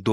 2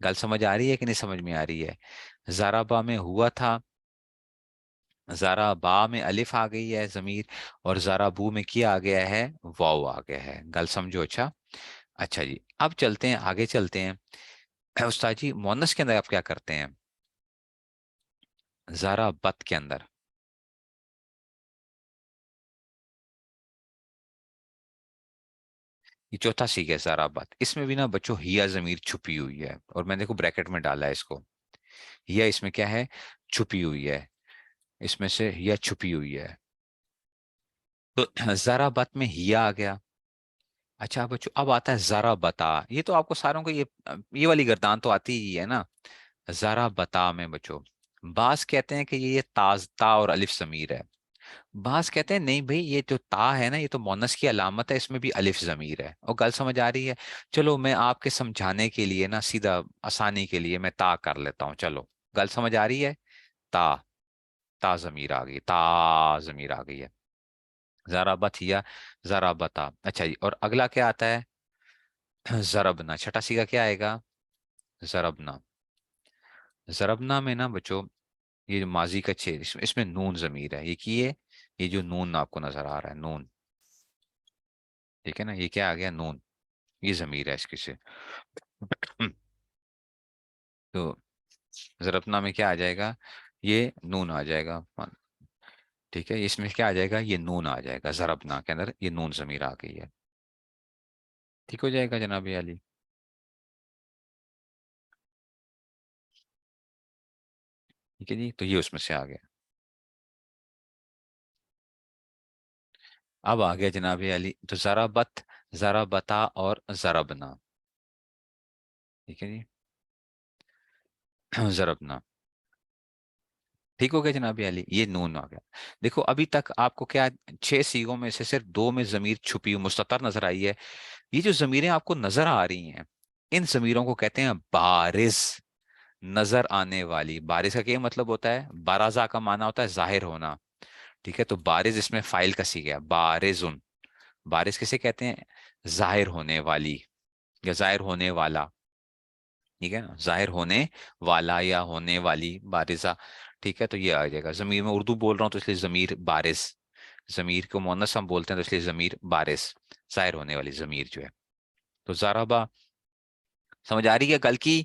گل سمجھ آ رہی ہے کہ نہیں سمجھ میں آ رہی ہے؟ زارابا میں ہوا تھا، زارابا میں الف آ گئی ہے ضمیر، اور زارابو میں کیا آ گیا ہے؟ واو آ گیا ہے، گل سمجھو؟ اچھا، اچھا جی، اب چلتے ہیں آگے، چلتے ہیں استاد جی مونس کے اندر آپ کیا کرتے ہیں؟ زارابت کے اندر یہ چوتھا سیکھ ہے زارابت، اس میں بھی نا بچوں ہیا ضمیر چھپی ہوئی ہے، اور میں دیکھو بریکٹ میں ڈالا ہے اس کو، ہیا اس میں کیا ہے؟ چھپی ہوئی ہے، اس میں سے ہیا چھپی ہوئی ہے، تو زارابت میں ہیا آ گیا۔ اچھا بچوں اب آتا ہے ذرا بتا، یہ تو آپ کو ساروں کو یہ والی گردان تو آتی ہی ہے نا، ذرا بتا میں بچوں بعض کہتے ہیں کہ یہ تاز تا اور الف ضمیر ہے، بعض کہتے ہیں نہیں بھائی یہ جو تا ہے نا یہ تو مونس کی علامت ہے، اس میں بھی الف ضمیر ہے، اور گل سمجھ آ رہی ہے؟ چلو میں آپ کے سمجھانے کے لیے نا سیدھا آسانی کے لیے میں تا کر لیتا ہوں، چلو گل سمجھ آ رہی ہے؟ تا، تا ضمیر آ گئی، تا ضمیر آ گئی ہے، ذرا بتیا، ذرا بتا، اچھا جی، اور اگلا کیا آتا ہے؟ ضربنا، چھٹا سی کا کیا آئے گا؟ ضربنا، ضربنا میں نا بچوں یہ جو ماضی کا چھ اس میں نون ضمیر ہے، یہ کی ہے، یہ جو نون آپ کو نظر آ رہا ہے نون، ٹھیک ہے نا، یہ کیا آ گیا؟ نون، یہ ضمیر ہے اس کی سے تو ضربنا میں کیا آ جائے گا؟ یہ نون آ جائے گا، ٹھیک ہے، اس میں کیا آ جائے گا؟ یہ نون آ جائے گا، ضربنا کے اندر یہ نون ضمیر آ گئی ہے، ٹھیک ہو جائے گا جناب علی؟ ٹھیک ہے جی، تو یہ اس میں سے آ گیا، اب آ گیا جناب علی، تو ذرا بت، ذرا بتا اور ضربنا، ٹھیک ہے جی، ضربنا، ٹھیک ہو گیا جناب علی، یہ نون آ گیا۔ دیکھو ابھی تک آپ کو کیا چھ سیغوں میں سے صرف دو میں ضمیر چھپی ہوئی مستتر نظر آئی ہے، یہ جو ضمیریں آپ کو نظر آ رہی ہیں ان ضمیروں کو کہتے ہیں بارز، نظر آنے والی، بارز کا کیا مطلب ہوتا ہے؟ بارازہ کا معنی ہوتا ہے ظاہر ہونا، ٹھیک ہے، تو بارز اس میں فائل کا سی گیا، بارزن، بارز کسے کہتے ہیں؟ ظاہر ہونے والی یا ظاہر ہونے والا، ٹھیک ہے نا، ظاہر ہونے والا یا ہونے والی، بارزہ، ٹھیک ہے، تو یہ آ جائے گا ضمیر، میں اردو بول رہا ہوں تو اس لیے ضمیر بارز، ضمیر کو مؤنث ہم بولتے ہیں تو اس لیے ضمیر بارز، ظاہر ہونے والی ضمیر جو ہے، تو زارابا، سمجھ آ رہی ہے گل کی؟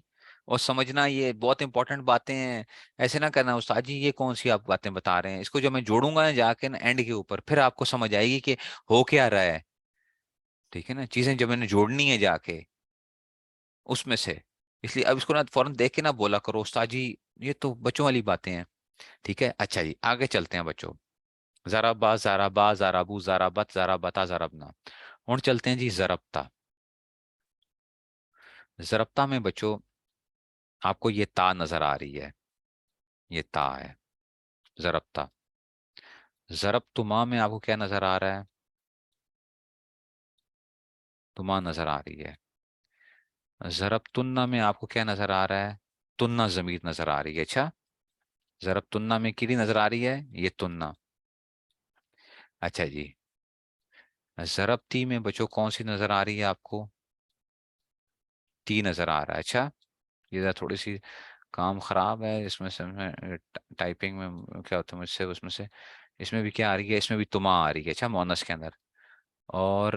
اور سمجھنا یہ بہت امپورٹنٹ باتیں ہیں، ایسے نہ کرنا استاد جی یہ کون سی آپ باتیں بتا رہے ہیں، اس کو جو میں جوڑوں گا نا جا کے نا اینڈ کے اوپر، پھر آپ کو سمجھ آئے گی کہ ہو کیا رہا ہے، ٹھیک ہے نا، چیزیں جو میں نے جوڑنی ہے جا کے اس میں سے، اس لیے اب اس کو نا فوراً دیکھ کے نہ بولا کرو استاد جی یہ تو بچوں والی باتیں ہیں، ٹھیک ہے، اچھا جی آگے چلتے ہیں بچوں، ذرا با، ذرا با، ذرا بو، ذرا بت، ذرا بتا، ضربنا، ہوں چلتے ہیں جی ضربتا، ضربتا میں بچوں آپ کو یہ تا نظر آ رہی ہے، یہ تا ہے، ضربتا، ضرب تما میں آپ کو کیا نظر آ رہا ہے؟ تما نظر آ رہی ہے، ضرب تننا میں آپ کو کیا نظر آ رہا ہے؟ تننا ضمیر نظر آ رہی ہے، اچھا، ضرب تننا میں کیڑی نظر آ رہی ہے؟ یہ تننا، اچھا جی، ضرب تی میں بچوں کون سی نظر آ رہی ہے آپ کو؟ تی نظر آ رہا ہے، اچھا، یہ ذرا تھوڑی سی کام خراب ہے اس میں سے، ٹائپنگ میں کیا ہوتا ہے مجھ سے، اس میں سے اس میں بھی کیا آ رہی ہے؟ اس میں بھی تما آ رہی ہے، اچھا، مونس کے اندر، اور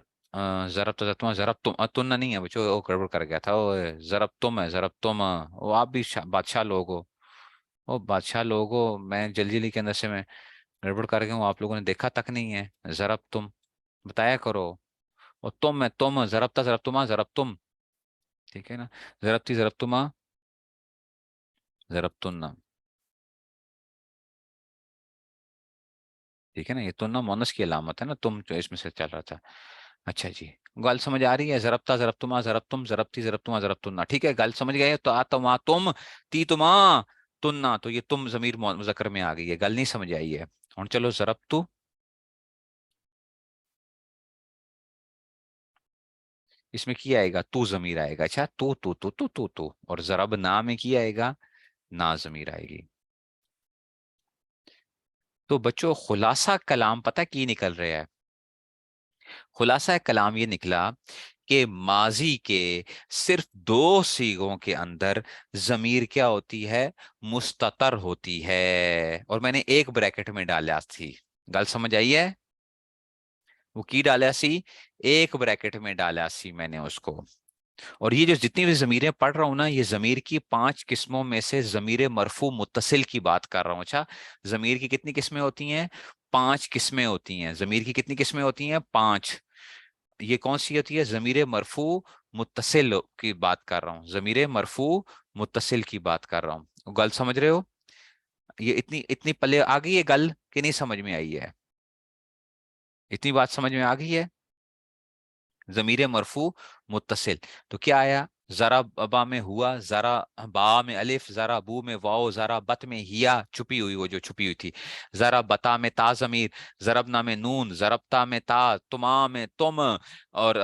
ضرب تو تم، ضرب تم تن نہیں ہے بچوں، وہ گڑبڑ کر گیا تھا، وہ ضرب تم ہے، ضرب تم، وہ آپ بھی بادشاہ لوگ ہو، وہ بادشاہ لوگ ہو، میں جلدی جلدی کے اندر سے میں گڑبڑ کر گیا ہوں، آپ لوگوں نے دیکھا تک نہیں ہے، ضرب تم بتایا کرو، اور تم ہے، تم ضربتا، ضرب تما، ضرب تم، ٹھیک ہے نا، ضربتی، ضرب تما، ضرب تن، ٹھیک ہے نا، یہ تننا مونس کی علامت ہے نا، تم جو اس میں سے چل رہا تھا، اچھا جی، گل سمجھ آ رہی ہے؟ ضربتا، ضربتما، ضرب تم، ضربتی، ضربتما، ضرب تننا، ٹھیک ہے، گل سمجھ گئے تو آتما تم، تی تما، تننا، تو یہ تم ضمیر مذکر میں آ گئی ہے، گل نہیں سمجھ آئی ہے، اور چلو ضرب تو، اس میں کیا آئے گا؟ تو ضمیر آئے گا، اچھا، تو، اور ضرب نا میں کیا آئے گا؟ نا ضمیر آئے گی، تو بچوں خلاصہ کلام پتہ کی نکل رہا ہے؟ خلاصہ کلام یہ نکلا کہ ماضی کے صرف دو سیغوں کے اندر ضمیر کیا ہوتی ہے؟ مستتر ہوتی ہے. اور میں نے ایک بریکٹ میں ڈالا تھی. گل سمجھ آئی ہے؟ وہ کی ڈالا سی؟ ایک بریکٹ میں ڈالا سی میں نے اس کو. اور یہ جو جتنی بھی ضمیریں پڑھ رہا ہوں نا، یہ ضمیر کی 5 قسموں میں سے ضمیر مرفوع متصل کی بات کر رہا ہوں. اچھا، ضمیر کی کتنی قسمیں ہوتی ہیں؟ 5 قسمیں ہوتی ہیں. ضمیر کی کتنی قسمیں ہوتی ہیں؟ 5. یہ کون سی ہوتی ہے؟ ضمیر مرفوع متصل کی بات کر رہا ہوں. ضمیر مرفوع متصل کی بات کر رہا ہوں. گل سمجھ رہے ہو؟ یہ اتنی اتنی پلے آ گئی ہے گل کہ نہیں سمجھ میں آئی ہے؟ اتنی بات سمجھ میں آ گئی ہے؟ ضمیر مرفوع متصل تو کیا آیا؟ ذرا با میں ہوا، ذرا با میں الف، ذرا بو میں واؤ، ذرا بت میں ہیا چھپی ہوئی، وہ جو چھپی ہوئی تھی. ذرا بتا میں تا ضمیر، ضربنا میں نون، ضربتا میں تا، تما میں تم، اور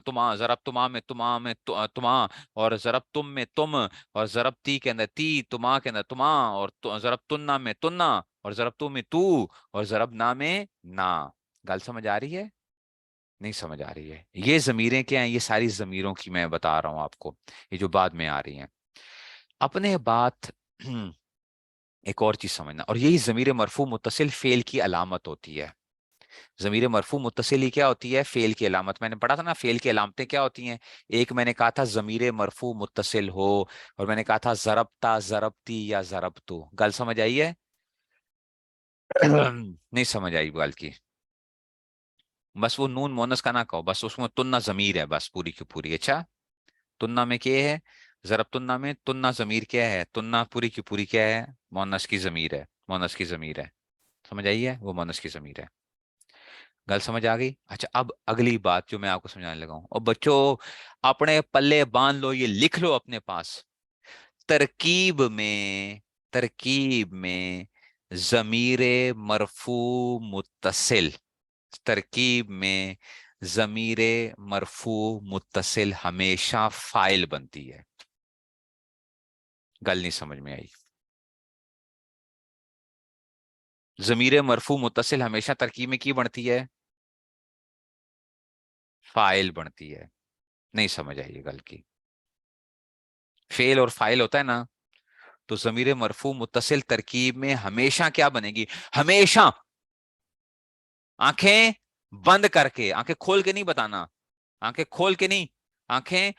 تما، ضرب تما اور ضرب تم میں تم، اور ضرب تی کے اندر تی، تما کے اندر تما، اور ضرب تننا میں تننا، اور ضرب تو میں تو، اور ضرب نا میں نا. گل سمجھ آ رہی ہے؟ نہیں سمجھ آ رہی ہے؟ یہ ضمیریں کیا ہیں؟ یہ ساری ضمیروں کی میں بتا رہا ہوں آپ کو، یہ جو بعد میں آ رہی ہیں. اپنے بات ایک اور چیز سمجھنا، اور یہی ضمیر مرفوع متصل فعل کی علامت ہوتی ہے. ضمیر مرفوع متصل ہی کیا ہوتی ہے؟ فعل کی علامت. میں نے پڑھا تھا نا فعل کی علامتیں کیا ہوتی ہیں. ایک میں نے کہا تھا ضمیر مرفوع متصل ہو، اور میں نے کہا تھا ضربتا، ضربتی، یا ضربتو. گل سمجھ آئی ہے؟ نہیں سمجھ آئی گل کی؟ بس وہ نون مونس کا نہ کہو، بس اس میں تننا ضمیر ہے بس پوری کی پوری. اچھا، تننا میں کیا ہے؟ ضرب تننا میں تننا ضمیر کیا ہے؟ تننا پوری کی پوری کیا ہے؟ مونس کی ضمیر ہے. مونس کی ضمیر ہے. سمجھ آئی ہے؟ وہ مونس کی ضمیر ہے. گل سمجھ آ گئی؟ اچھا، اب اگلی بات جو میں آپ کو سمجھانے لگا ہوں، اور بچوں اپنے پلے باندھ لو، یہ لکھ لو اپنے پاس. ترکیب میں ضمیر مرفوع متصل، ترکیب میں ضمیر مرفوع متصل ہمیشہ فاعل بنتی ہے. گل نہیں سمجھ میں آئی؟ ضمیر مرفوع متصل ہمیشہ ترکیب میں کی بنتی ہے؟ فاعل بنتی ہے. نہیں سمجھ آئی یہ گل کی؟ فعل اور فاعل ہوتا ہے نا، تو ضمیر مرفوع متصل ترکیب میں ہمیشہ کیا بنے گی؟ ہمیشہ آنکھیں بند کر کے، آنکھیں کھول کے نہیں بتانا، آنکھیں کھول کے نہیں، آنکھیں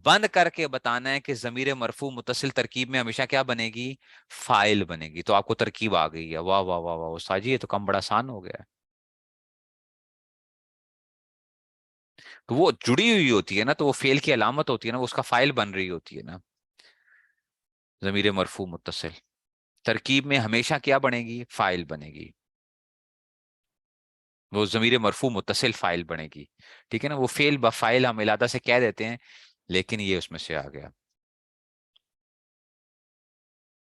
بند کر کے بتانا ہے کہ ضمیر مرفوع متصل ترکیب میں ہمیشہ کیا بنے گی؟ فاعل بنے گی. تو آپ کو ترکیب آ گئی ہے. واہ واہ واہ واہ استاد جی، یہ تو کم بڑا آسان ہو گیا. تو وہ جڑی ہوئی ہوتی ہے نا، تو وہ فعل کی علامت ہوتی ہے نا، وہ اس کا فاعل بن رہی ہوتی ہے نا. ضمیر مرفوع متصل ترکیب میں ہمیشہ کیا بنے گی؟ فاعل بنے گی. وہ ضمیر مرفوع متصل فاعل بنے گی. ٹھیک ہے نا؟ وہ فعل بفاعل ہم علادہ سے کہہ دیتے ہیں، لیکن یہ اس میں سے آ گیا.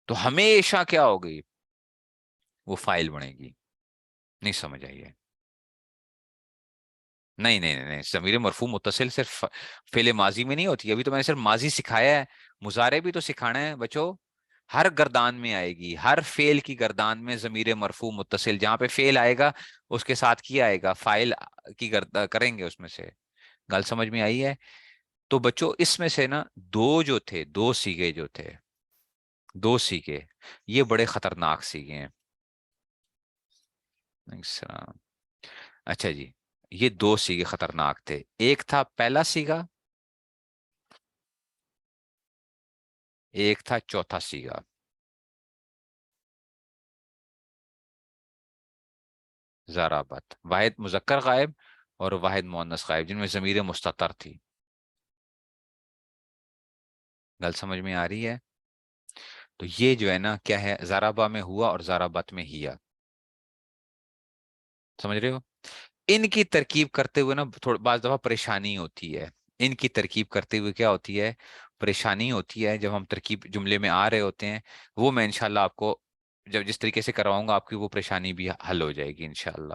تو ہمیشہ کیا ہوگی؟ وہ فاعل بنے گی. نہیں سمجھ آئیے؟ نہیں نہیں نہیں نہیں، ضمیر مرفوع متصل صرف فعل ماضی میں نہیں ہوتی. ابھی تو میں نے صرف ماضی سکھایا ہے، مضارع بھی تو سکھانا ہے بچوں. ہر گردان میں آئے گی، ہر فعل کی گردان میں ضمیر مرفوع متصل، جہاں پہ فعل آئے گا اس کے ساتھ کیا آئے گا؟ فاعل کی کریں گے اس میں سے. گل سمجھ میں آئی ہے؟ تو بچوں اس میں سے نا دو جو تھے، دو سیگے جو تھے، دو سیگے، یہ بڑے خطرناک سیگے ہیں. السلام. اچھا جی، یہ دو سیگے خطرناک تھے. ایک تھا پہلا سیگا، ایک تھا چوتھا سیگا. ضربت، واحد مذکر غائب اور واحد مؤنث غائب، جن میں ضمیر مستتر تھی. گل سمجھ میں آ رہی ہے؟ تو یہ جو ہے نا کیا ہے؟ ضربہ میں ہوا اور ضربت میں ہیا. سمجھ رہے ہو؟ ان کی ترکیب کرتے ہوئے نا بعض دفعہ پریشانی ہوتی ہے. ان کی ترکیب کرتے ہوئے کیا ہوتی ہے؟ پریشانی ہوتی ہے. جب ہم ترکیب جملے میں آ رہے ہوتے ہیں، وہ میں انشاءاللہ آپ کو جب جس طریقے سے کرواؤں گا، آپ کی وہ پریشانی بھی حل ہو جائے گی انشاءاللہ.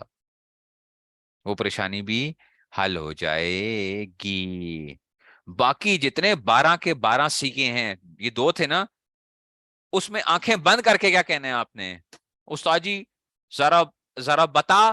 وہ پریشانی بھی حل ہو جائے گی. باقی جتنے 12 کے 12 سیکھے ہیں، یہ دو تھے نا، اس میں آنکھیں بند کر کے کیا کہنا ہے آپ نے؟ استاد جی ذرا ذرا بتا،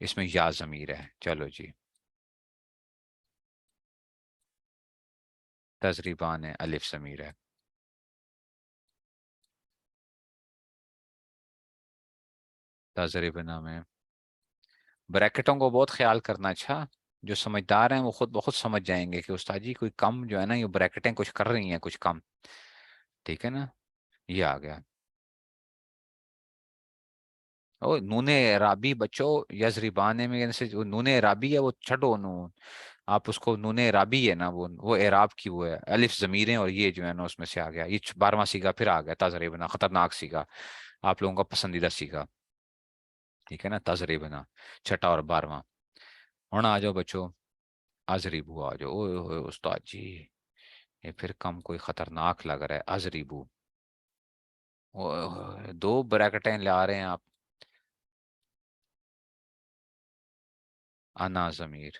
اس میں یا ضمیر ہے. چلو جی. تضریبان ہے، الف ضمیر ہے. تضریبنا میں بریکٹوں کو بہت خیال کرنا. اچھا، جو سمجھدار ہیں وہ خود بخود سمجھ جائیں گے کہ استاد جی کوئی کم جو ہے نا، یہ بریکٹیں کچھ کر رہی ہیں کچھ کم. ٹھیک ہے نا. یہ آ گیا. او نون اعرابی بچوں، یضربانے میں جیسے جو نون اعرابی ہے وہ چھڈو نون. آپ اس کو نون اعرابی ہے نا، وہ اعراب کی وہ ہے، الف ضمیریں اور یہ جو ہے نا اس میں سے آ گیا. یہ 12واں سیگا پھر آ گیا، تضریبنا خطرناک سیگا، آپ لوگوں کا پسندیدہ سیگا. ٹھیک ہے نا. تضریبنا چھٹا اور 12واں. ہوں آ جاؤ بچوں، ازریبو آ جاؤ. اوئے ہوئے استاد جی، یہ پھر کم کوئی خطرناک لگ رہا ہے. ازریبو، اوئے ہوئے، دو بریکٹیں لا رہے ہیں آپ. انا ضمیر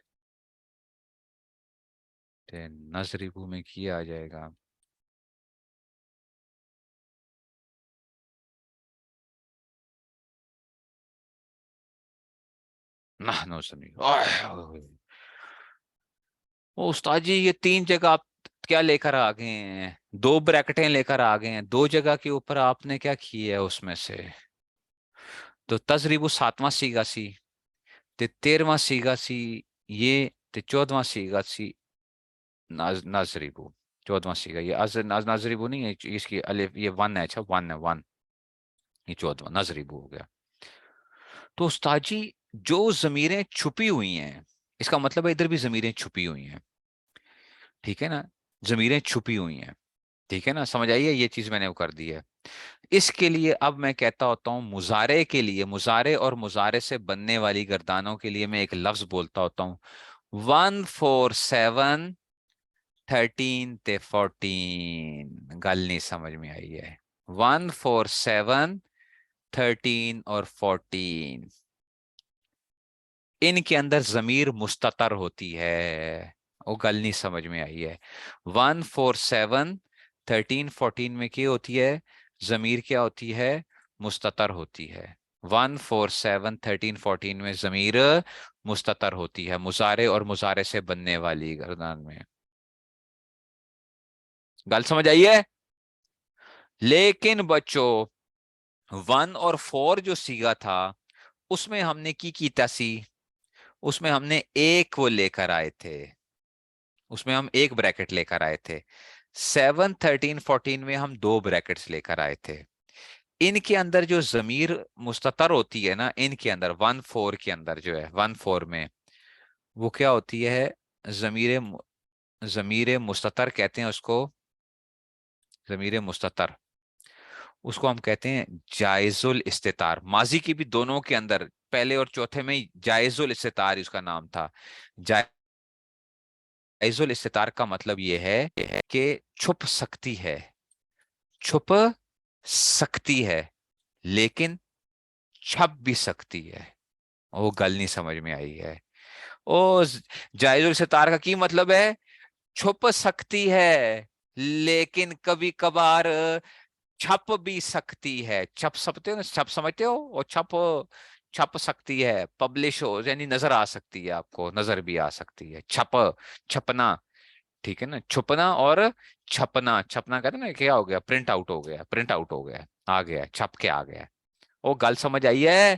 تے نظریبو میں کیا آ جائے گا. نحنو ضمیر. اوئے ہوئے. او استاد جی یہ 3 جگہ آپ کیا لے کر آ گئے ہیں؟ 2 بریکٹیں لے کر آ گئے ہیں، 2 جگہ کے اوپر آپ نے کیا کی ہے اس میں سے؟ تو تضریب 7واں سیگا سی، تے 13واں سیگا سی، یہ تے 14واں سیگا سی. ناظریبو 14واں سیگا، یہ ناظریبو نہیں ہے، اس کی الف یہ 1 ہے. اچھا 1 ہے 1، یہ 14واں ناظریبو ہو گیا. تو استاد جی جو ضمیریں چھپی ہوئی ہیں، اس کا مطلب ہے ادھر بھی ضمیریں چھپی ہوئی ہیں. ٹھیک ہے نا. ضمیریں چھپی ہوئی ہیں. ٹھیک ہے نا. سمجھ آئیے یہ چیز میں نے وہ کر دی ہے. اس کے لیے اب میں کہتا ہوتا ہوں مضارع کے لیے، مضارع اور مضارع سے بننے والی گردانوں کے لیے میں ایک لفظ بولتا ہوتا ہوں، 1 4 7 13 تے 14. گل نہیں سمجھ میں آئی ہے. 1 4 7 13 اور 14، ان کے اندر ضمیر مستتر ہوتی ہے. وہ گل نہیں سمجھ میں آئی ہے. 1 4 7 13 14 میں کیا ہوتی ہے؟ ضمیر کیا ہوتی ہے؟ مستتر ہوتی ہے. 1 4 7 13 14 میں ضمیر مستتر ہوتی ہے، مضارع اور مضارع سے بننے والی گردان میں. گل سمجھ آئی ہے؟ لیکن بچوں 1 اور 4 جو سیگا تھا اس میں ہم نے کی تھی، اس میں ہم نے ایک وہ لے کر آئے تھے، اس میں ہم ایک بریکٹ لے کر آئے تھے. 7 13 14 میں ہم 2 بریکٹس لے کر آئے تھے. ان کے اندر جو ضمیر مستتر ہوتی ہے نا، ان کے اندر 1 4 کے اندر جو ہے 1 4 میں وہ کیا ہوتی ہے؟ ضمیر ضمیر مستتر کہتے ہیں اس کو. ضمیر مستتر اس کو ہم کہتے ہیں جائز الاستتار. ماضی کی بھی دونوں کے اندر پہلے اور چوتھے میں جائز الاستتار اس کا نام تھا. جائز الاستتار کا مطلب یہ ہے کہ چھپ سکتی ہے، چھپ سکتی ہے لیکن چھپ بھی سکتی ہے. وہ گل نہیں سمجھ میں آئی ہے. او جائز الاستتار کا کی مطلب ہے چھپ سکتی ہے لیکن کبھی کبھار چھپ بھی سکتی ہے. چھپ سکتے ہو نا، چھپ سمجھتے ہو؟ اور چھپ چھپ سکتی ہے، پبلش ہو یعنی نظر آ سکتی ہے، آپ کو نظر بھی آ سکتی ہے. چھپ چھپنا. ٹھیک ہے نا. چھپنا اور چھپنا. چھپنا کہتے ہیں نا کیا ہو گیا؟ پرنٹ آؤٹ ہو گیا، پرنٹ آؤٹ ہو گیا، آ گیا چھپ کے آ گیا. وہ گل سمجھ آئی ہے؟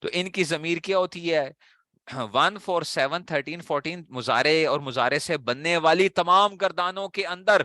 تو ان کی ضمیر کیا ہوتی ہے؟ 1 4 7 13 14 مضارع اور مضارع سے بننے والی تمام گردانوں کے اندر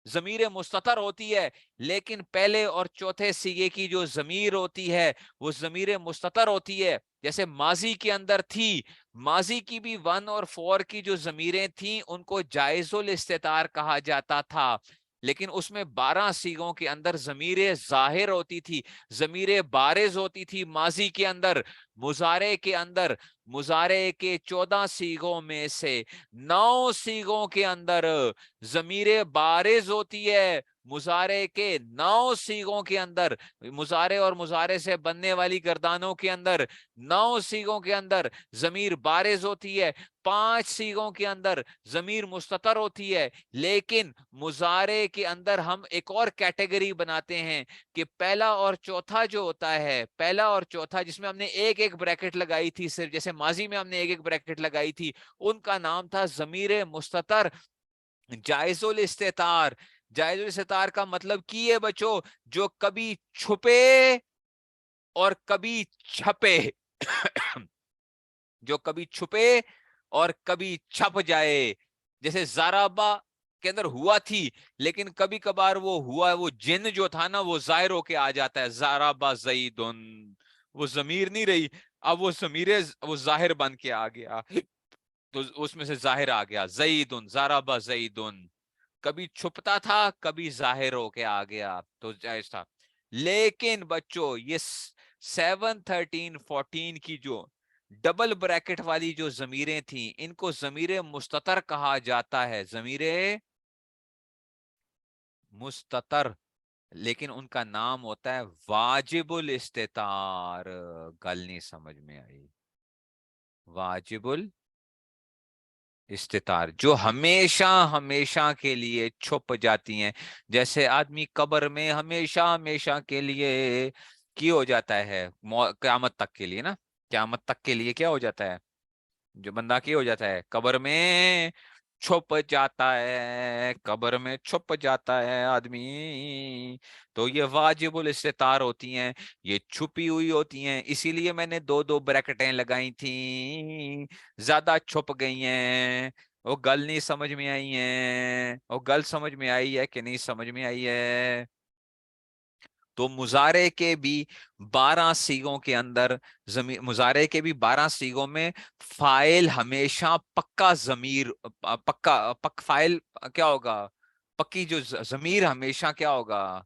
ضمیر مستتر ہوتی ہے، لیکن پہلے اور چوتھے سیگے کی جو ضمیر ہوتی ہے وہ ضمیر مستتر ہوتی ہے. جیسے ماضی کے اندر تھی، ماضی کی بھی 1 اور 4 کی جو ضمیریں تھیں ان کو جائز الاستتار کہا جاتا تھا، لیکن اس میں 12 سیگوں کے اندر ضمیر ظاہر ہوتی تھی، ضمیر بارز ہوتی تھی ماضی کے اندر. مضارع کے اندر مضارع کے 14 سیگوں میں سے 9 سیگوں کے اندر ضمیر بارز ہوتی ہے. مضارع کے 9 سیگوں کے اندر، مضارع اور مضارع سے بننے والی گردانوں کے اندر 9 سیگوں کے اندر ضمیر بارز ہوتی ہے. 5 سیگوں کے اندر ضمیر مستتر ہوتی ہے. لیکن مضارع کے اندر ہم ایک اور کیٹیگری بناتے ہیں کہ پہلا اور چوتھا جو ہوتا ہے، پہلا اور چوتھا جس میں ہم نے ایک ایک بریکٹ لگائی تھی صرف، جیسے ماضی میں ہم نے ایک ایک بریکٹ لگائی تھی، ان کا نام تھا ضمیر مستتر جائز الاستتار. جائز الاستتار کا مطلب کی ہے بچوں، جو کبھی چھپے اور کبھی چھپے جو کبھی چھپے اور کبھی چھپ جائے. جیسے زارابا کے اندر ہوا تھی، لیکن کبھی کبھار وہ ہوا، وہ جن جو تھا نا وہ ظاہر ہو کے آ جاتا ہے. زارابا زیدن، وہ ضمیر نہیں رہی، اب وہ ضمیر وہ ظاہر بن کے آ گیا، تو اس میں سے ظاہر آ گیا زیدن، زارابا زیدن. کبھی چھپتا تھا کبھی ظاہر ہو کے آ گیا تو جائز تھا. لیکن بچوں یہ 7 13 14 کی جو ڈبل بریکٹ والی جو ضمیریں تھیں، ان کو ضمیر مستتر کہا جاتا ہے، ضمیر مستتر. لیکن ان کا نام ہوتا ہے واجب الاستتار. گل نہیں سمجھ میں آئی؟ واجب استتار جو ہمیشہ ہمیشہ کے لیے چھپ جاتی ہیں. جیسے آدمی قبر میں ہمیشہ ہمیشہ کے لیے کی ہو جاتا ہے، قیامت تک کے لیے نا، قیامت تک کے لیے کیا ہو جاتا ہے، جو بندہ کی ہو جاتا ہے قبر میں چھپ جاتا ہے، قبر میں چھپ جاتا ہے آدمی. تو یہ واجب الاستتار ہوتی ہیں، یہ چھپی ہوئی ہوتی ہیں. اسی لیے میں نے دو دو بریکٹیں لگائی تھیں، زیادہ چھپ گئی ہیں. وہ گل نہیں سمجھ میں آئی ہیں؟ وہ گل سمجھ میں آئی ہے کہ نہیں سمجھ میں آئی ہے؟ تو مضارع کے بھی 12 سیغوں کے اندر، مضارع کے بھی 12 سیغوں میں فاعل ہمیشہ پکا ضمیر، فاعل کیا ہوگا، پکی جو ضمیر ہمیشہ کیا ہوگا،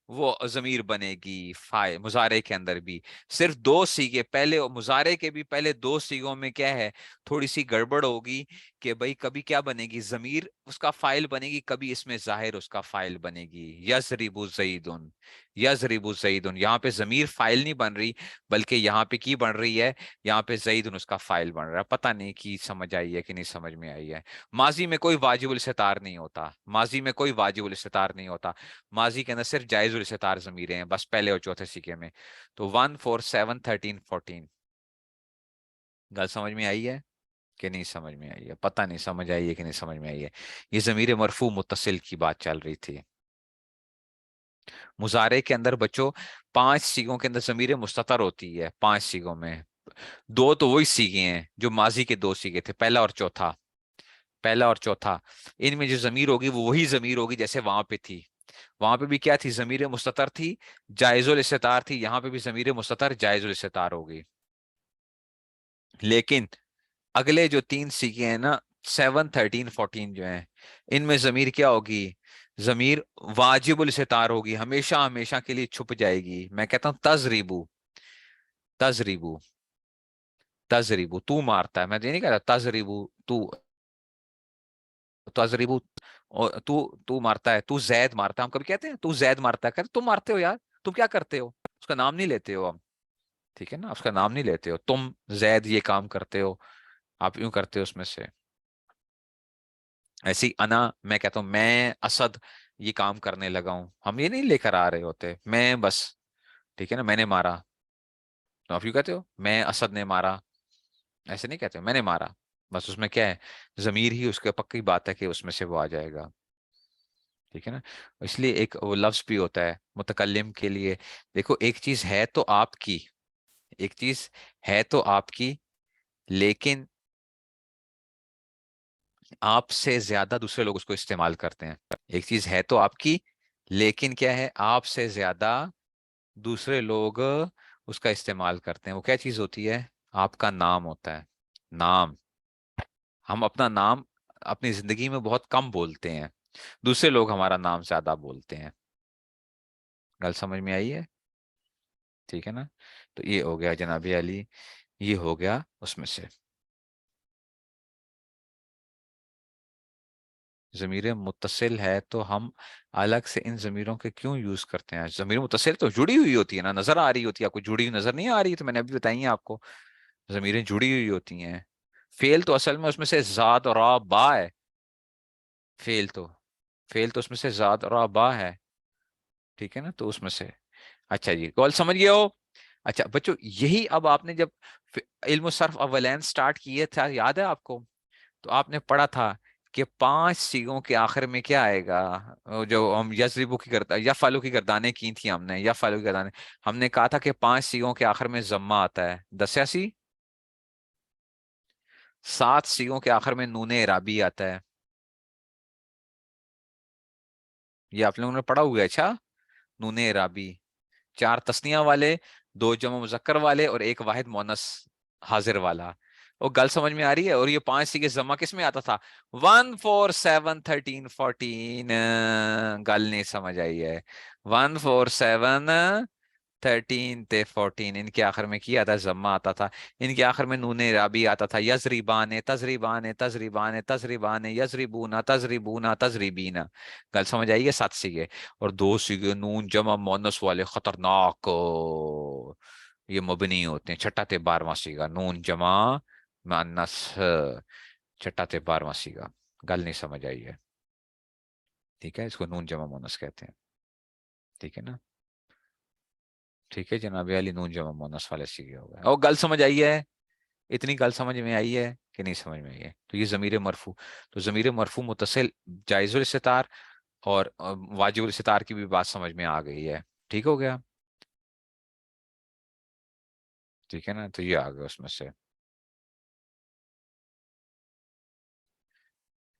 وہ ضمیر بنے گی. مضارع کے اندر بھی صرف 2 سیغے، پہلے مضارع کے بھی پہلے 2 سیغوں میں کیا ہے، تھوڑی سی گڑبڑ ہوگی کہ بھائی کبھی کیا بنے گی، ضمیر اس کا فاعل بنے گی، کبھی اس میں ظاہر اس کا فاعل بنے گی. یضرب زیدن، یضرب زیدن، یہاں پہ ضمیر فاعل نہیں بن رہی، بلکہ یہاں پہ کی بن رہی ہے، یہاں پہ زیدن اس کا فاعل بن رہا ہے. پتہ نہیں کی سمجھ آئی ہے کہ نہیں سمجھ میں آئی ہے؟ ماضی میں کوئی واجب الاستتار نہیں ہوتا، ماضی میں کوئی واجب الاستتار نہیں ہوتا. ماضی کے اندر صرف جائز الاستتار ضمیریں ہیں بس، پہلے اور چوتھے سیکھے میں. تو 1 4 7 13 14 گل سمجھ میں آئی ہے کہ نہیں سمجھ میں آئی ہے؟ پتہ نہیں سمجھ آئی ہے کہ نہیں سمجھ میں آئی ہے. یہ ضمیر مرفوع متصل کی بات چل رہی تھی. مضارع کے اندر بچوں 5 سیغوں کے اندر ضمیر مستتر ہوتی ہے، 5 سیغوں میں 2 تو وہی سیغے ہیں جو ماضی کے 2 سیغے تھے، پہلا اور چوتھا. پہلا اور چوتھا ان میں جو ضمیر ہوگی وہ وہی ضمیر ہوگی جیسے وہاں پہ تھی. وہاں پہ بھی کیا تھی، ضمیر مستتر تھی، جائز الاستتار تھی. یہاں پہ بھی ضمیر مستتر جائز الاستتار ہوگی. لیکن اگلے جو 3 سیکھے ہیں نا، 7 13 14 جو ہیں، ان میں ضمیر کیا ہوگی، ضمیر واجب الاستتار ہوگی، ہمیشہ ہمیشہ کے لیے چھپ جائے گی. میں کہتا ہوں تضریبو، تضریبو، تضریبو، تو مارتا ہے، میں یہ نہیں کہتا تضریبو تو، تضریبو تو مارتا ہے، تو زید مارتا ہے. ہم کبھی کہتے ہیں تو زید مارتا ہے، کہتے تم مارتے ہو یار، تم کیا کرتے ہو، اس کا نام نہیں لیتے ہو ہم. ٹھیک ہے نا، اس کا نام نہیں لیتے ہو، تم زید یہ کام کرتے ہو، آپ یوں کرتے ہو اس میں سے. ایسی انا، میں کہتا ہوں میں اسد یہ کام کرنے لگا ہوں، ہم یہ نہیں لے کر آ رہے ہوتے میں بس. ٹھیک ہے نا، میں نے مارا، تو آپ یوں کہتے ہو میں اسد نے مارا، ایسے نہیں کہتے ہو میں نے مارا. بس اس میں کیا ہے، ضمیر ہی اس کے پکی بات ہے کہ اس میں سے وہ آ جائے گا. ٹھیک ہے نا. اس لیے ایک وہ لفظ بھی ہوتا ہے متکلم کے لیے. دیکھو ایک چیز ہے تو آپ کی، ایک چیز ہے تو آپ کی، لیکن آپ سے زیادہ دوسرے لوگ اس کو استعمال کرتے ہیں. ایک چیز ہے تو آپ کی، لیکن کیا ہے، آپ سے زیادہ دوسرے لوگ اس کا استعمال کرتے ہیں. وہ کیا چیز ہوتی ہے، آپ کا نام ہوتا ہے. نام، ہم اپنا نام اپنی زندگی میں بہت کم بولتے ہیں، دوسرے لوگ ہمارا نام زیادہ بولتے ہیں. گل سمجھ میں آئی ہے؟ ٹھیک ہے نا. تو یہ ہو گیا جناب علی، یہ ہو گیا اس میں سے. ضمیر متصل ہے تو ہم الگ سے ان ضمیروں کے کیوں یوز کرتے ہیں؟ ضمیر متصل تو جڑی ہوئی ہوتی ہے نا، نظر آ رہی ہوتی ہے آپ کو، جڑی ہوئی نظر نہیں آ رہی، تو میں نے ابھی بتائی ہیں آپ کو، ضمیریں جڑی ہوئی ہوتی ہیں. فعل تو اصل میں اس میں سے ذات را با ہے، فعل تو، فعل تو اس میں سے ذات را با ہے. ٹھیک ہے نا، تو اس میں سے. اچھا جی، کال سمجھ گئے ہو؟ اچھا بچوں، یہی اب آپ نے جب علم الصرف اولین سٹارٹ کیے تھا، یاد ہے آپ کو؟ تو آپ نے پڑھا تھا کہ 5 سیگوں کے آخر میں کیا آئے گا؟ جو ہم یضربو کی گردان یا فالو کی گردانیں کی تھی ہم نے، یا فالو کی گردانیں، ہم نے کہا تھا کہ 5 سیگوں کے آخر میں ضمہ آتا ہے، دسیا سی؟ 7 سیگوں کے آخر میں نون اعرابی آتا ہے، یہ آپ لوگوں نے پڑھا ہوا ہے؟ اچھا، نون اعرابی، 4 تسنیہ والے، 2 جمع مذکر والے، اور ایک واحد مونس حاضر والا. وہ گل سمجھ میں آ رہی ہے؟ اور یہ 5 سی کے جمع کس میں آتا تھا؟ 1 4 7 13 14. گل نہیں سمجھ آئی ہے. 1 4 7 13 ان کے آخر میں کیا آتا، ضمہ آتا تھا. ان کے آخر میں نون رابی آتا تھا، یزریبان تزریبان تزریبان تزریبان یزریبونا تزریبونا تزریبینا. گل سمجھ آئی ہے؟ 7 سیگے. اور 2 سیگے نون جمع مونس والے خطرناک، یہ مبنی ہوتے ہیں. چھٹا تے 12واں سیگا نون جمع مونس، چھٹا تے 12واں سیگا. گل نہیں سمجھ آئی ہے؟ ٹھیک ہے، اس کو نون جمع مونس کہتے ہیں. ٹھیک ہے نا؟ ٹھیک ہے جناب علی، نون جمع مونس والے سیگے ہو گئے. اور گل سمجھ آئی ہے؟ اتنی گل سمجھ میں آئی ہے کہ نہیں سمجھ میں آئی ہے؟ تو یہ ضمیر مرفوع. تو ضمیر مرفوع متصل، جائز الاستتار اور واجب الاستتار کی بھی بات سمجھ میں آ گئی ہے. ٹھیک ہو گیا؟ ٹھیک ہے نا؟ تو یہ آ گیا اس میں سے.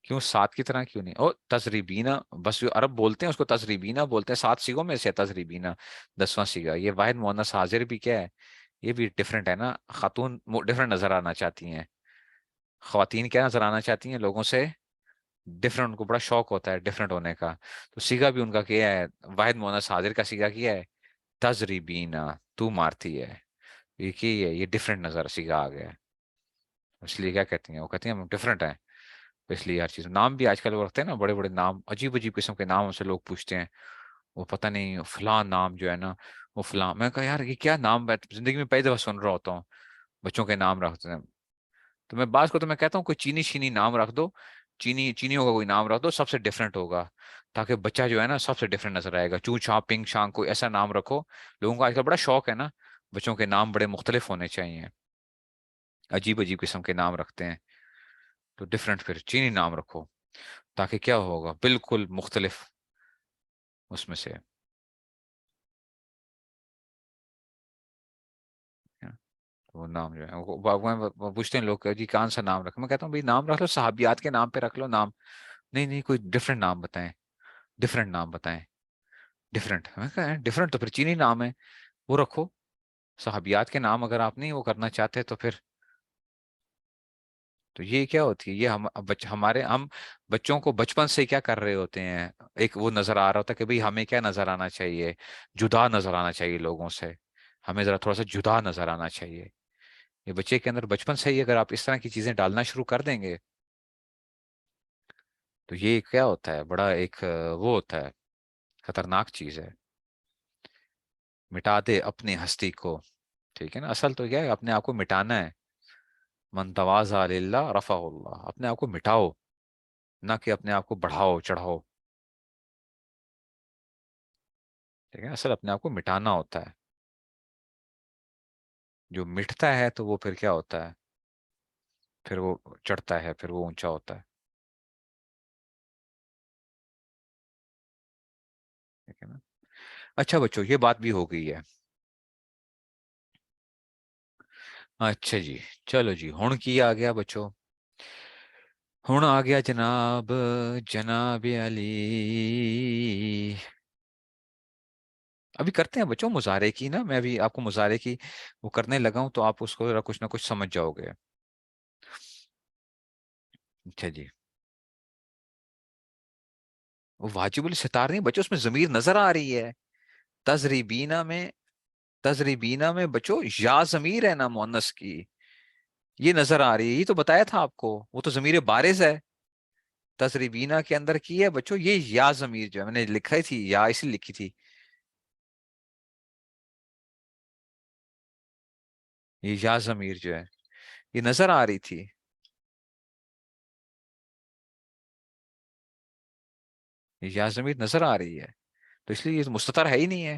کیوں 7 کی طرح کیوں نہیں؟ او تزریبینا، بس جو عرب بولتے ہیں اس کو تزریبینا بولتے ہیں. 7 سیگوں میں سے تزریبینا 10واں سیگا. یہ واحد مؤنث حاضر بھی کیا ہے؟ یہ بھی ڈفرنٹ ہے نا. خاتون ڈفرنٹ نظر آنا چاہتی ہیں. خواتین کیا نظر آنا چاہتی ہیں لوگوں سے؟ ڈفرنٹ. ان کو بڑا شوق ہوتا ہے ڈفرنٹ ہونے کا. تو سیگا بھی ان کا کیا ہے؟ واحد مؤنث حاضر کا سیگا کیا ہے؟ تزریبینا. تو مارتی ہے. یہ کی ہے؟ یہ ڈفرنٹ نظر سیگا آ گیا ہے. اس لیے کیا کہتی ہیں؟ وہ کہتی ہیں ہم ڈفرنٹ ہیں. اس لیے ہر چیز نام بھی آج کل وہ رکھتے ہیں نا، بڑے بڑے نام، عجیب عجیب قسم کے نام ہم سے لوگ پوچھتے ہیں. وہ پتہ نہیں فلاں نام جو ہے نا، وہ فلاں. میں کہا یار یہ کیا نام ہے؟ زندگی میں پہلی دفعہ سن رہا ہوتا ہوں بچوں کے نام رکھتے ہیں. تو میں بعض کو تو میں کہتا ہوں کوئی چینی شینی نام رکھ دو، چینیوں کا کوئی نام رکھ دو، سب سے ڈفرنٹ ہوگا، تاکہ بچہ جو ہے نا سب سے ڈفرنٹ نظر آئے گا. چو چھاں پنگ شانگ کوئی ایسا نام رکھو. لوگوں کو آج کل بڑا شوق ہے نا، بچوں کے نام بڑے مختلف ہونے چاہیے. عجیب عجیب قسم کے نام رکھتے ہیں. تو ڈفرنٹ پھر چینی نام رکھو، تاکہ کیا ہوگا؟ بالکل مختلف اس میں سے. وہ نام جو ہے پوچھتے ہیں لوگ کہ جی کون سا نام رکھیں؟ میں کہتا ہوں بھائی نام رکھ لو صحابیات کے نام پہ رکھ لو نام. نہیں نہیں، کوئی ڈفرنٹ نام بتائیں، ڈفرنٹ نام بتائیں. ڈفرنٹ، میں کہا ڈفرنٹ تو پھر چینی نام ہے، وہ رکھو. صحابیات کے نام اگر آپ نہیں وہ کرنا چاہتے تو پھر. تو یہ کیا ہوتی ہے؟ یہ ہمارے ہم بچوں کو بچپن سے کیا کر رہے ہوتے ہیں؟ ایک وہ نظر آ رہا ہوتا ہے کہ بھئی ہمیں کیا نظر آنا چاہیے؟ جدا نظر آنا چاہیے لوگوں سے. ہمیں ذرا تھوڑا سا جدا نظر آنا چاہیے. یہ بچے کے اندر بچپن سے ہی اگر آپ اس طرح کی چیزیں ڈالنا شروع کر دیں گے تو یہ کیا ہوتا ہے؟ بڑا ایک وہ ہوتا ہے، خطرناک چیز ہے. مٹا دے اپنی ہستی کو. ٹھیک ہے نا؟ اصل تو کیا ہے؟ اپنے آپ کو مٹانا ہے. من تواضع للہ رفعہ اللہ. اپنے آپ کو مٹاؤ، نہ کہ اپنے آپ کو بڑھاؤ چڑھاؤ. ٹھیک ہے؟ اصل اپنے آپ کو مٹانا ہوتا ہے. جو مٹتا ہے تو وہ پھر کیا ہوتا ہے؟ پھر وہ چڑھتا ہے، پھر وہ اونچا ہوتا ہے. ٹھیک ہے نا؟ اچھا بچوں، یہ بات بھی ہو گئی ہے. اچھا جی، چلو جی، ہن کی آ گیا بچوں؟ ہن آ گیا جناب، جناب علی. ابھی کرتے ہیں بچوں مظاہرے کی نا. میں ابھی آپ کو مظاہرے کی وہ کرنے لگا ہوں، تو آپ اس کو ذرا کچھ نہ کچھ سمجھ جاؤ گے. اچھا جی. وہ واجب الستار نہیں بچوں، اس میں ضمیر نظر آ رہی ہے. تزریبینا میں، تزریبینا میں بچوں یا ضمیر ہے نا مؤنث کی، یہ نظر آ رہی ہے. یہ تو بتایا تھا آپ کو، وہ تو ضمیر بارز ہے. تزریبینا کے اندر کی ہے بچوں یہ یا ضمیر جو ہے، میں نے لکھا ہی تھی یا اسی لکھی تھی. یہ یا ضمیر جو ہے یہ نظر آ رہی تھی. یہ یا ضمیر نظر آ رہی ہے، تو اس لیے یہ مستتر ہے ہی نہیں ہے.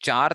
4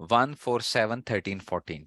1 4 7 13 14।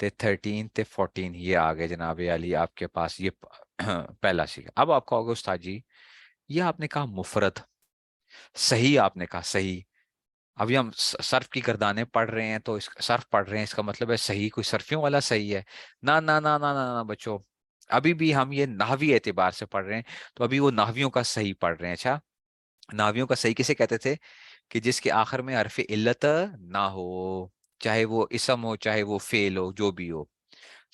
تے 13 تے 14 یہ آ گئے جناب علی آپ کے پاس یہ پہلا سیکھا. اب آپ کہو گے استاد جی یہ آپ نے کہا مفرد صحیح، آپ نے کہا صحیح. ابھی ہم صرف کی گردانیں پڑھ رہے ہیں تو صرف پڑھ رہے ہیں، اس کا مطلب ہے صحیح کوئی صرفیوں والا صحیح ہے؟ نہ نہ نہ نہ نہ بچوں، ابھی بھی ہم یہ نحوی اعتبار سے پڑھ رہے ہیں، تو ابھی وہ نحویوں کا صحیح پڑھ رہے ہیں. اچھا، نحویوں کا صحیح کسے کہتے تھے؟ کہ جس کے آخر میں حرف علت نہ ہو، چاہے وہ اسم ہو چاہے وہ فعل ہو، جو بھی ہو.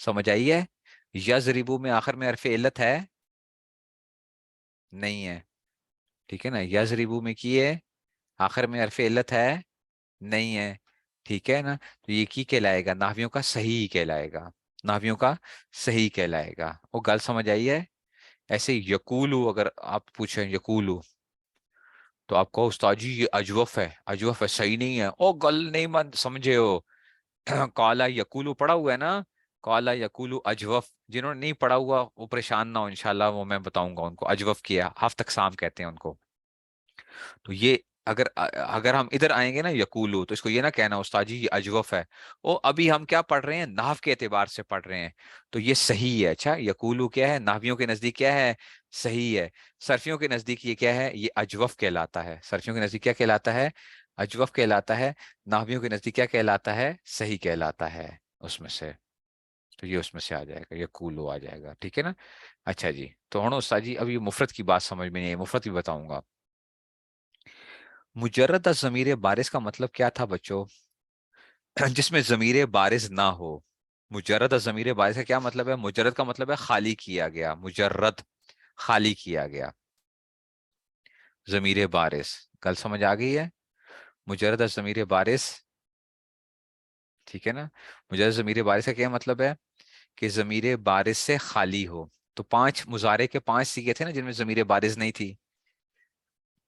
سمجھ آئی ہے؟ یضربو میں آخر میں حرف علت ہے؟ نہیں ہے. ٹھیک ہے نا. یضربو میں کی ہے آخر میں حرف علت ہے؟ نہیں ہے. ٹھیک ہے نا. تو یہ کی کہلائے گا؟ نحویوں کا صحیح کہلائے گا. نحویوں کا صحیح کہلائے گا. وہ گل سمجھ آئی ہے؟ ایسے یقولو اگر آپ پوچھیں یقولو تو آپ کہو استاد جی یہ اجوف ہے، اجوف ہے صحیح نہیں ہے. او گل نہیں سمجھے ہو. کالا یقولو پڑا ہوا ہے نا، کالا یقولو اجوف. جنہوں نے نہیں پڑھا ہوا وہ پریشان نہ ہو، انشاءاللہ وہ میں بتاؤں گا ان کو. اجوف کیا ہفت اقسام کہتے ہیں ان کو. تو یہ اگر اگر ہم ادھر آئیں گے نا یقولو، تو اس کو یہ نہ کہنا استاد جی یہ اجوف ہے. او ابھی ہم کیا پڑھ رہے ہیں؟ نحو کے اعتبار سے پڑھ رہے ہیں، تو یہ صحیح ہے. اچھا، یقولو کیا ہے؟ نحویوں کے نزدیک کیا ہے؟ صحیح ہے. صرفیوں کے نزدیک یہ کیا ہے؟ یہ اجوف کہلاتا ہے. صرفیوں کے نزدیک کیا کہلاتا ہے؟ اجوف کہلاتا ہے. نحویوں کے نزدیک کیا کہلاتا ہے؟ صحیح کہلاتا ہے اس میں سے. تو یہ اس میں سے آ جائے گا، یقولو آ جائے گا. ٹھیک ہے نا. اچھا جی، تو ہن استاد جی اب یہ مفرد کی بات سمجھ میں نہیں آئی، مفرد بھی بتاؤں گا. مجرد از ضمیر بارز کا مطلب کیا تھا بچوں؟ جس میں ضمیر بارز نہ ہو. مجرد از ضمیر بارز کا کیا مطلب ہے؟ مجرد کا مطلب ہے خالی کیا گیا. مجرد خالی کیا گیا. ضمیر بارز کل سمجھ آ گئی ہے؟ مجرد از ضمیر بارز. ٹھیک ہے نا. مجرد ضمیر بارز کا کیا مطلب ہے؟ کہ ضمیر بارز سے خالی ہو. تو 5 مضارع کے 5 سیغے تھے نا جن میں ضمیر بارز نہیں تھی.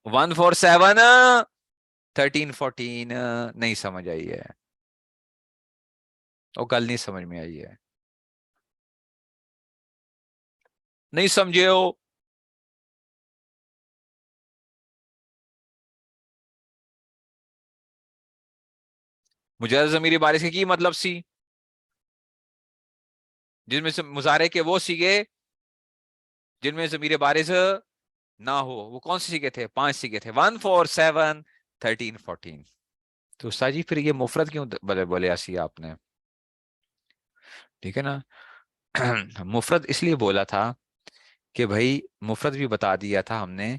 147 13 14 نہیں سمجھ آئی ہے. وہ گل نہیں سمجھ میں آئی ہے. نہیں سمجھے ہو؟ مجرد ضمیر بارز کی مطلب سی جن میں سے مضارع کے وہ سیگے جن میں ضمیر بارز نہ ہو. وہ کون سے سیگے تھے؟ 5 سیگے تھے. 147 13 14. تو استاد جی پھر یہ مفرد کیوں بولے ایسی آپ نے؟ ٹھیک ہے نا. مفرد اس لیے بولا تھا کہ بھائی مفرد بھی بتا دیا تھا ہم نے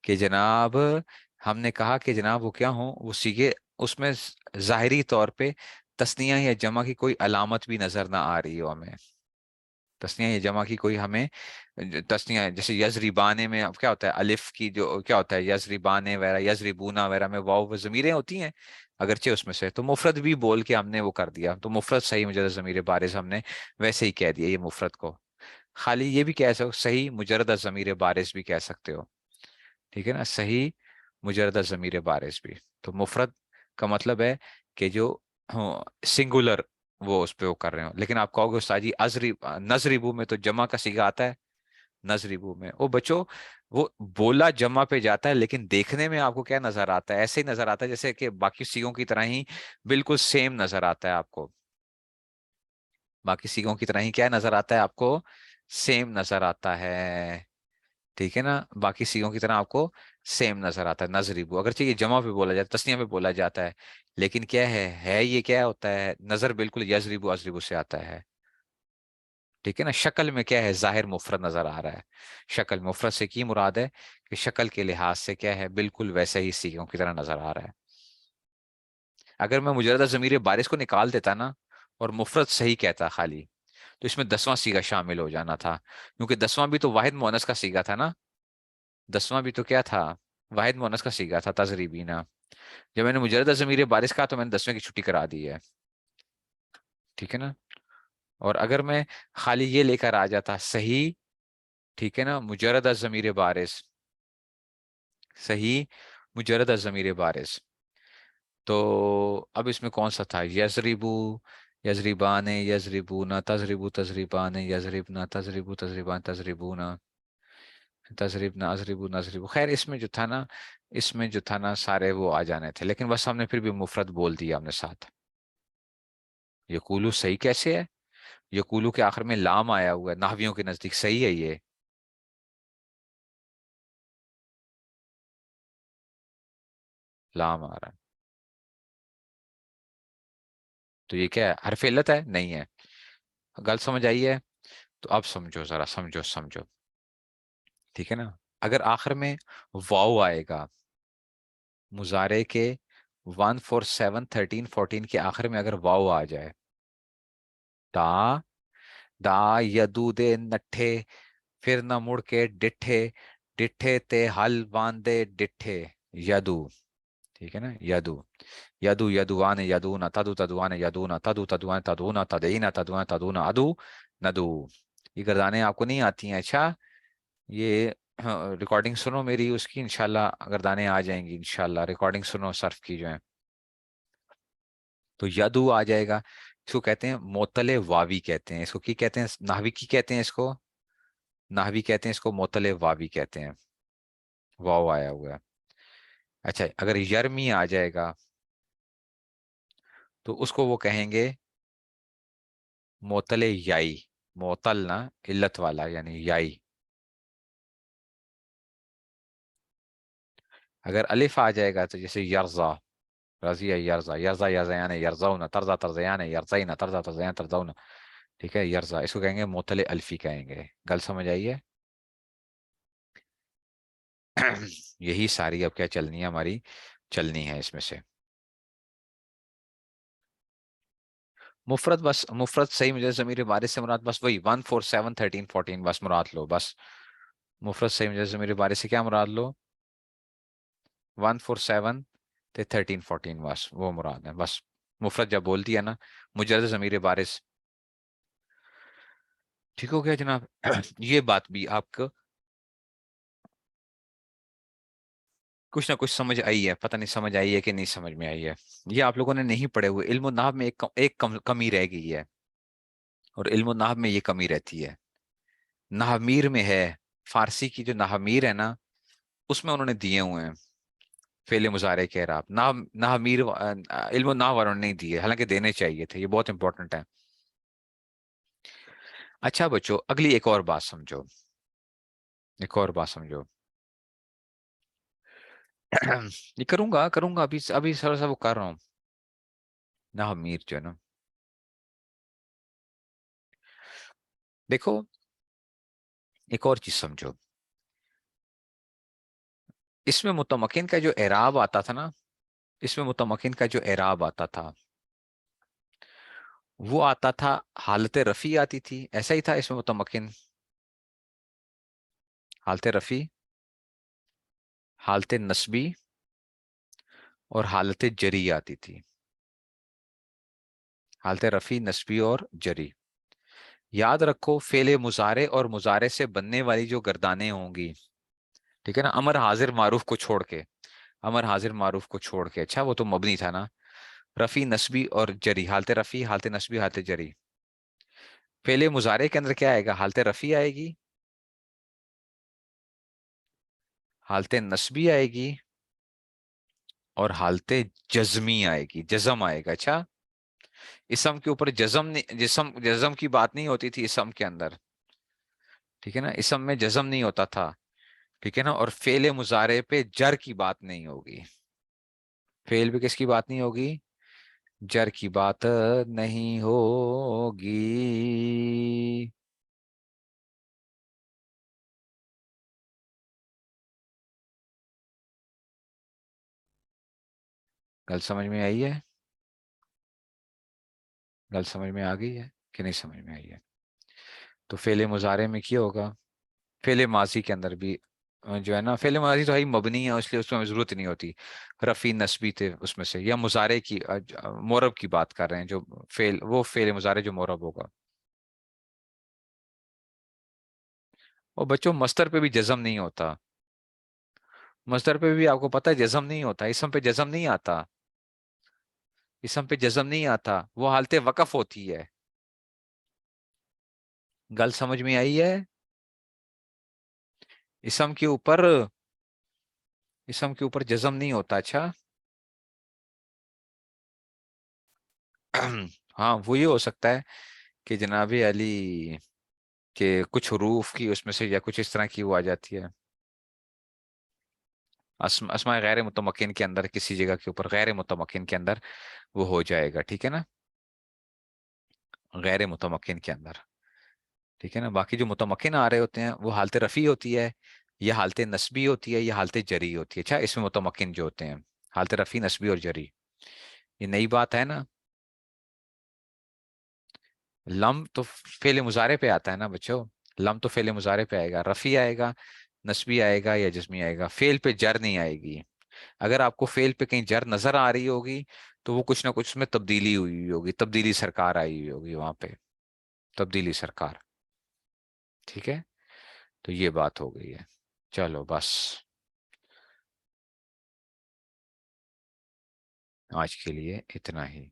کہ جناب، ہم نے کہا کہ جناب وہ کیا ہوں، وہ سیگے اس میں ظاہری طور پہ تثنیہ یا جمع کی کوئی علامت بھی نظر نہ آ رہی ہو ہمیں. تسنیہ یا جمع کی کوئی ہمیں تسنیہ جیسے یزریبانے میں اب کیا ہوتا ہے؟ الف کی جو کیا ہوتا ہے یزریبانے وغیرہ یزریبونا وغیرہ میں واو و ضمیریں ہوتی ہیں اگرچہ اس میں سے. تو مفرد بھی بول کے ہم نے وہ کر دیا. تو مفرد صحیح مجرد ضمیر بارز ہم نے ویسے ہی کہہ دیا یہ مفرد کو. خالی یہ بھی کہہ سکتے صحیح مجرد ضمیر بارز بھی کہہ سکتے ہو. ٹھیک ہے نا. صحیح مجرد ضمیر بارز بھی. تو مفرد کا مطلب ہے کہ جو سنگولر وہ اس پہ وہ کر رہے ہوں. لیکن آپ کہو گے استاد جی نظریبو میں تو جمع کا صیغہ آتا ہے. نظریبو میں وہ بچوں وہ بولا جمع پہ جاتا ہے لیکن دیکھنے میں آپ کو کیا نظر آتا ہے؟ ایسے ہی نظر آتا ہے جیسے کہ باقی سیغوں کی طرح ہی بالکل سیم نظر آتا ہے آپ کو. باقی سیغوں کی طرح ہی کیا نظر آتا ہے آپ کو؟ سیم نظر آتا ہے. ٹھیک ہے نا. باقی سیغوں کی طرح آپ کو سیم نظر آتا ہے. نظریبو اگرچہ یہ جمع پہ بولا جاتا ہے، تسنیہ پہ بولا جاتا ہے، لیکن کیا ہے یہ کیا ہوتا ہے؟ نظر بالکل یزریبو ازریبو سے آتا ہے. ٹھیک ہے نا. شکل میں کیا ہے؟ ظاہر مفرد نظر آ رہا ہے. شکل مفرد سے کی مراد ہے کہ شکل کے لحاظ سے کیا ہے؟ بالکل ویسے ہی سیغوں کی طرح نظر آ رہا ہے. اگر میں مجردہ ضمیر بارز کو نکال دیتا نا اور مفرد صحیح کہتا خالی، تو اس میں 10واں سیغہ شامل ہو جانا تھا. کیونکہ 10واں بھی تو واحد مؤنث کا سیغہ تھا نا. 10واں بھی تو کیا تھا؟ واحد مؤنث کا سیغہ تھا تضریبینا. جب میں نے مجردہ ضمیر بارز کہا تو میں نے 10ویں کی چھٹی کرا دی ہے. ٹھیک ہے نا. اور اگر میں خالی یہ لے کر آ جاتا صحیح، ٹھیک ہے نا، مجرد از ضمیر بارز، صحیح مجرد از ضمیر بارز، تو اب اس میں کون سا تھا؟ یزریبو، یزریبان، یزریبونا، تزریبو تزریبان، یزریبنا، تزریبو تزریبان، تزریبونا، تزریبنا، ازریبو نزریبو. خیر اس میں جو تھا نا، اس میں جو تھا نا سارے وہ آ جانے تھے، لیکن بس ہم نے پھر بھی مفرد بول دیا ہم نے ساتھ. یقولو صحیح کیسے ہے؟ یقولو کے آخر میں لام آیا ہوا ہے نحویوں کے نزدیک، صحیح ہے یہ؟ لام آ رہا ہے، تو یہ کیا ہے؟ حرف علت ہے؟ نہیں ہے۔ گل سمجھ آئی ہے؟ تو اب سمجھو، ذرا سمجھو سمجھو، ٹھیک ہے نا؟ اگر آخر میں واو آئے گا مضارع کے 1 4 7 13 14 کے آخر میں، اگر واو آ جائے، دا دا یدو دے نٹھے، پھر نہ مڑ کے ڈٹھے، ڈٹھے تے حل باندے ڈٹھے، یدو، ٹھیک ہے نا؟ یدو، یدو یدوان یدون تدو تدوان یدون تدو تدوان تدون تدین تدوان تدون ادو ندو۔ یہ گردانیں آپ کو نہیں آتی ہیں؟ اچھا، یہ ریکارڈنگ سنو میری اس کی، انشاءاللہ گردانیں آ جائیں گی انشاءاللہ، ریکارڈنگ سنو صرف کی جو ہے۔ تو یدو آ جائے گا، اس کو کہتے ہیں معطل واوی کہتے ہیں، اس کو کی کہتے ہیں؟ نحوی کی کہتے ہیں اس کو، نحوی کہتے ہیں اس کو، معطل واوی کہتے ہیں، واو آیا ہوا ہے۔ اچھا، اگر یرمی آ جائے گا تو اس کو وہ کہیں گے معطل یائی، معطل نا علت والا یعنی یائی۔ اگر الف آ جائے گا تو جیسے یرزا، رضی یرزا، یرزا یرزیان یرزون ترزا ترزیان یرزین ترزا ترزیان ترزون، ٹھیک ہے؟ یرزا، اس کو کہیں گے معطل الفی کہیں گے۔ گل سمجھ آئیے؟ یہی ساری اب کیا چلنی ہے ہماری، چلنی ہے اس میں سے مفرد، بس مفرد صحیح مجھے ضمیر بارش سے مراد بس وہی 1 4 7 13 14 بس مراد لو بس، مفرد صحیح مجھے ضمیر بارش سے کیا مراد لو؟ 1 4 7 13 14 بس وہ مراد ہے بس، مفرد جب بول دیا نا مجرد ضمیر بارش۔ ٹھیک ہو گیا جناب؟ یہ بات بھی آپ کو کچھ نہ کچھ سمجھ آئی ہے، پتہ نہیں سمجھ آئی ہے کہ نہیں سمجھ میں آئی ہے؟ یہ آپ لوگوں نے نہیں پڑھے ہوئے، علم و نحو میں کمی رہ گئی ہے، اور علم و نحو میں یہ کمی رہتی ہے، نحومیر میں ہے، فارسی کی جو نحومیر ہے نا اس میں انہوں نے دیے ہوئے ہیں فعل مضارع کے اعراب، نحومیر علم و نحو والوں نے نہیں دیے، حالانکہ دینے چاہیے تھے، یہ بہت امپورٹنٹ ہے۔ اچھا بچو، اگلی ایک اور بات سمجھو، ایک اور بات سمجھو۔ یہ کروں گا ابھی ابھی سر سا وہ کر رہا ہوں، نحومیر جو ہے نا، دیکھو ایک اور چیز سمجھو، اس میں متمکن کا جو اعراب آتا تھا نا، اس میں متمکن کا جو اعراب آتا تھا وہ آتا تھا، حالت رفیع آتی تھی، ایسا ہی تھا اس میں متمکن، حالت رفیع، حالت نسبی اور حالت جری آتی تھی، حالت رفیع نسبی اور جری۔ یاد رکھو فعل مضارع اور مضارع سے بننے والی جو گردانیں ہوں گی، ٹھیک ہے نا، امر حاضر معروف کو چھوڑ کے، امر حاضر معروف کو چھوڑ کے، اچھا وہ تو مبنی تھا نا، رفیع نسبی اور جری، حالت رفیع حالت نسبی حالت جری۔ فعل مضارع کے اندر کیا آئے گا؟ حالت رفیع آئے گی، حالت نسبی آئے گی اور حالت جزمی آئے گی، جزم آئے گا، اچھا؟ اسم کے اوپر جزم نہیں، جزم کی بات نہیں ہوتی تھی اسم کے اندر، ٹھیک ہے نا، اسم میں جزم نہیں ہوتا تھا، ٹھیک ہے نا، اور فعل مضارع پہ جر کی بات نہیں ہوگی، فعل پہ کس کی بات نہیں ہوگی؟ جر کی بات نہیں ہوگی۔ گل سمجھ میں آئی ہے؟ گل سمجھ میں آ گئی ہے کہ نہیں سمجھ میں آئی ہے؟ تو فعل مضارع میں کیا ہوگا؟ فعل ماضی کے اندر بھی جو ہے نا، فعل ماضی تو ہے مبنی ہے، اس لیے اس میں ضرورت نہیں ہوتی، رفیع نسبی تھے اس میں سے، یا مضارع کی مورب کی بات کر رہے ہیں، جو وہ فعل مضارع جو مورب ہوگا۔ اور بچوں مصدر پہ بھی جزم نہیں ہوتا، مصدر پہ بھی آپ کو پتہ ہے جزم نہیں ہوتا، اسم پہ جزم نہیں آتا، اسم پہ جزم نہیں آتا، وہ حالت وقف ہوتی ہے۔ گل سمجھ میں آئی ہے؟ اسم کے اوپر، اسم کے اوپر جزم نہیں ہوتا، اچھا؟ ہاں وہ یہ ہو سکتا ہے کہ جناب علی کہ کچھ حروف کی اس میں سے یا کچھ اس طرح کی وہ آ جاتی ہے، اسماء غیر متمکن کے اندر کسی جگہ کے اوپر غیر متمکن کے اندر وہ ہو جائے گا، ٹھیک ہے نا، غیر متمکن کے اندر، ٹھیک ہے نا۔ باقی جو متمکن آ رہے ہوتے ہیں وہ حالت رفیع ہوتی ہے، یا حالت نسبی ہوتی ہے، یا حالت جری ہوتی ہے، اچھا اس میں متمکن جو ہوتے ہیں حالت رفیع، نسبی اور جری، یہ نئی بات ہے نا۔ لم تو فعل مضارع پہ آتا ہے نا بچوں، لم تو فعل مضارع پہ آئے گا، رفیع آئے گا، نسبی آئے گا یا جزمی آئے گا، فعل پہ جر نہیں آئے گی۔ اگر آپ کو فعل پہ کہیں جر نظر آ رہی ہوگی تو وہ کچھ نہ کچھ اس میں تبدیلی ہوئی ہوئی ہوگی، تبدیلی سرکار آئی ہوئی ہوگی وہاں پہ، تبدیلی سرکار، ٹھیک ہے۔ تو یہ بات ہو گئی ہے، چلو بس آج کے لیے اتنا ہی۔